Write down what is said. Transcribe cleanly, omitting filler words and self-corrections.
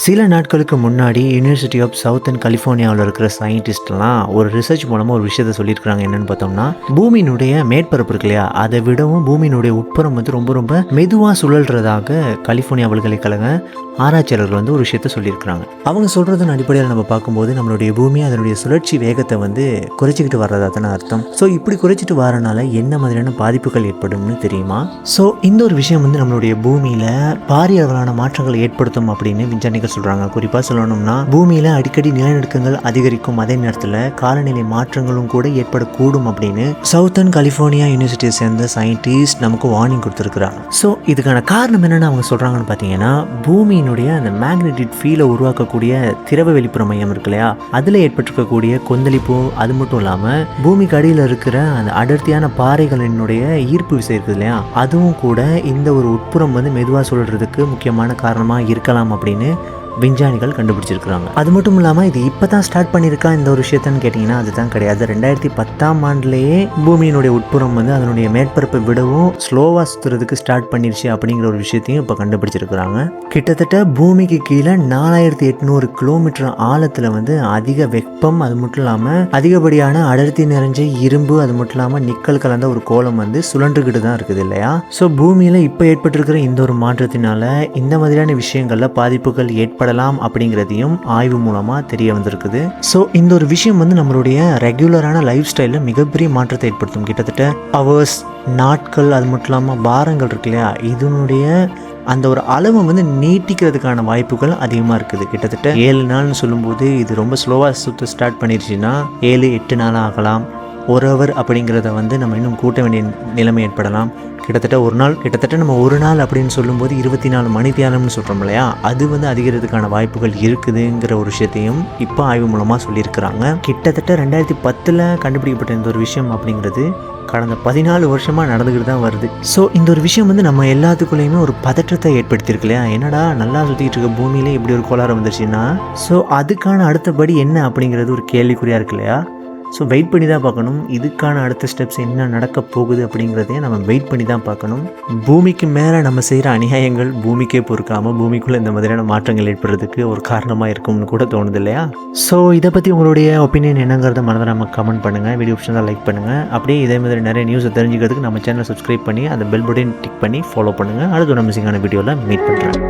சில நாட்களுக்கு முன்னாடி யுனிவர்சிட்டி ஆஃப் சவுத்தர்ன் கலிஃபோர்னியாவில் இருக்கிற சயின்டிஸ்ட்லாம் ஒரு ரிசர்ச் மூலமாக ஒரு விஷயத்தை சொல்லியிருக்கிறாங்க. என்னென்னு பார்த்தோம்னா, பூமியினுடைய மேற்பரப்பு இருக்கு இல்லையா, அதை விடவும் பூமியினுடைய உட்புறம் வந்து ரொம்ப ரொம்ப மெதுவாக சுழல்றதாக கலிஃபோர்னியா பல்கலைக்கழக ஆராய்ச்சியாளர்கள் வந்து ஒரு விஷயத்த சொல்லியிருக்கிறாங்க. அவங்க சொல்கிறதன் அடிப்படையில் நம்ம பார்க்கும்போது நம்மளுடைய பூமி அதனுடைய சுழற்சி வேகத்தை வந்து குறைச்சிக்கிட்டு வர்றதா தானே அர்த்தம். ஸோ இப்படி குறைச்சிட்டு வரனால என்ன மாதிரியான பாதிப்புகள் ஏற்படும்னு தெரியுமா? ஸோ இந்த ஒரு விஷயம் வந்து நம்மளுடைய பூமியில் பாரிய அளவிலான மாற்றங்களை ஏற்படுத்தும் அப்படின்னு விஞ்ஞானிகள் சொல்கிறாங்க. குறிப்பாக சொல்லணும்னா, பூமியில் அடிக்கடி நிலநடுக்கங்கள் அதிகரிக்கும், அதே நேரத்தில் காலநிலை மாற்றங்களும் கூட ஏற்படக்கூடும் அப்படின்னு சவுத்தர்ன் கலிஃபோர்னியா யூனிவர்சிட்டியை சேர்ந்த சயின்டிஸ்ட் நமக்கு வார்னிங் கொடுத்துருக்குறாங்க. ஸோ இதுக்கான காரணம் என்னென்னு அவங்க சொல்கிறாங்கன்னு பார்த்தீங்கன்னா, பூமியினுடைய அந்த மேக்னெட்டிக் ஃபீலை உருவாக்கக்கூடிய திரவ வெளிப்புற மையம் இருக்கு இல்லையா, அதில் ஏற்பட்டிருக்கக்கூடிய கொந்தளிப்பு, அது மட்டும் இல்லாமல் பூமிக்கு அடியில் இருக்கிற அந்த அடர்த்தியான பாறைகளினுடைய ஈர்ப்பு விசை இருக்குது இல்லையா, அதுவும் கூட இந்த ஒரு உட்புறம் வந்து மெதுவாக சொல்கிறதுக்கு முக்கியமான காரணமாக இருக்கலாம் அப்படின்னு விஞ்ஞானிகள் கண்டுபிடிச்சிருக்கிறாங்க. அது மட்டும் இல்லாமல் இது இப்போ தான் ஸ்டார்ட் பண்ணியிருக்கா இந்த ஒரு விஷயத்தான்னு கேட்டிங்கன்னா அதுதான் கிடையாது. 2010ஆம் ஆண்டுலேயே பூமியினுடைய உட்புறம் வந்து அதனுடைய மேற்பரப்பை விடவும் ஸ்லோவாக சுற்றுறதுக்கு ஸ்டார்ட் பண்ணிருச்சு அப்படிங்கிற ஒரு விஷயத்தையும் இப்போ கண்டுபிடிச்சிருக்கிறாங்க. கிட்டத்தட்ட பூமிக்கு கீழே 4800 கிலோமீட்டர் ஆழத்தில் வந்து அதிக வெப்பம், அது மட்டும் இல்லாமல் அதிகப்படியான அடர்த்தி நிறைஞ்ச இரும்பு, அது மட்டும் இல்லாமல் நிக்கல் கலந்த ஒரு கோலம் வந்து சுழன்றுக்கிட்டு தான் இருக்குது இல்லையா. ஸோ பூமியில் இப்போ ஏற்பட்டிருக்கிற இந்த ஒரு மாற்றத்தினால இந்த மாதிரியான விஷயங்களில் பாதிப்புகள் ஏற்படலாம் அப்படிங்கிறதையும் ஆய்வு மூலமாக தெரிய வந்திருக்குது. ஸோ இந்த ஒரு விஷயம் வந்து நம்மளுடைய ரெகுலரான லைஃப் ஸ்டைலில் மிகப்பெரிய மாற்றத்தை ஏற்படுத்தும். கிட்டத்தட்ட ஹவர்ஸ், நாட்கள், அது மட்டும் இல்லாமல் வாரங்கள் இருக்கு இல்லையா, இதனுடைய அந்த ஒரு அளவை வந்து நீட்டிக்கிறதுக்கான வாய்ப்புகள் அதிகமாக இருக்குது. கிட்டத்தட்ட 7 நாள்னு சொல்லும்போது இது ரொம்ப ஸ்லோவாக சுற்ற ஸ்டார்ட் பண்ணிடுச்சுன்னா 7-8 நாள் ஆகலாம். 1 ஹவர் அப்படிங்கிறத வந்து நம்ம இன்னும் கூட்ட வேண்டிய நிலைமை ஏற்படலாம். கிட்டத்தட்ட நம்ம ஒரு நாள் அப்படின்னு சொல்லும்போது 24 மணி தியானம்னு சொல்கிறோம் இல்லையா, அது வந்து அதிகரிக்கிறதுக்கான வாய்ப்புகள் இருக்குதுங்கிற ஒரு விஷயத்தையும் இப்போ ஆய்வு மூலமாக சொல்லியிருக்கிறாங்க. கிட்டத்தட்ட 2010 கண்டுபிடிக்கப்பட்ட இந்த ஒரு விஷயம் அப்படிங்கிறது கடந்த 14 வருஷமாக நடந்துக்கிட்டு தான் வருது. ஸோ இந்த ஒரு விஷயம் வந்து நம்ம எல்லாத்துக்குள்ளேயுமே ஒரு பதற்றத்தை ஏற்படுத்தியிருக்கு இல்லையா. என்னடா நல்லா சுற்றிட்டு இருக்க பூமியிலே இப்படி ஒரு கோளாறு வந்துருச்சுன்னா, ஸோ அதுக்கான அடுத்தபடி என்ன அப்படிங்கிறது ஒரு கேள்விக்குறியாக இருக்கு இல்லையா. ஸோ வெயிட் பண்ணி தான் பார்க்கணும். இதுக்கான அடுத்த ஸ்டெப்ஸ் என்ன நடக்க போகுது அப்படிங்கிறதையும் நம்ம வெயிட் பண்ணி தான் பார்க்கணும். பூமிக்கு மேலே நம்ம செய்கிற அநியாயங்கள் பூமிக்கே பொறுக்காமல் பூமிக்குள்ளே இந்த மாதிரியான மாற்றங்கள் ஏற்படுறதுக்கு ஒரு காரணமாக இருக்கும்னு கூட தோணுது இல்லையா. ஸோ இதை பற்றி உங்களுடைய ஒப்பீனியன் என்னங்கிறத மறந்துடாமல் கமெண்ட் பண்ணுங்கள். வீடியோ பிடிச்சிருந்தா லைக் பண்ணுங்கள். அப்படியே இதே மாதிரி நிறைய நியூஸை தெரிஞ்சுக்கிறதுக்கு நம்ம சேனலை சப்ஸ்கிரைப் பண்ணி அந்த பெல் பட்டன் டிக் பண்ணி ஃபாலோ பண்ணுங்கள். அடுத்த ஒரு மிசிங்கான வீடியோவில் மீட் பண்ணுறேன்.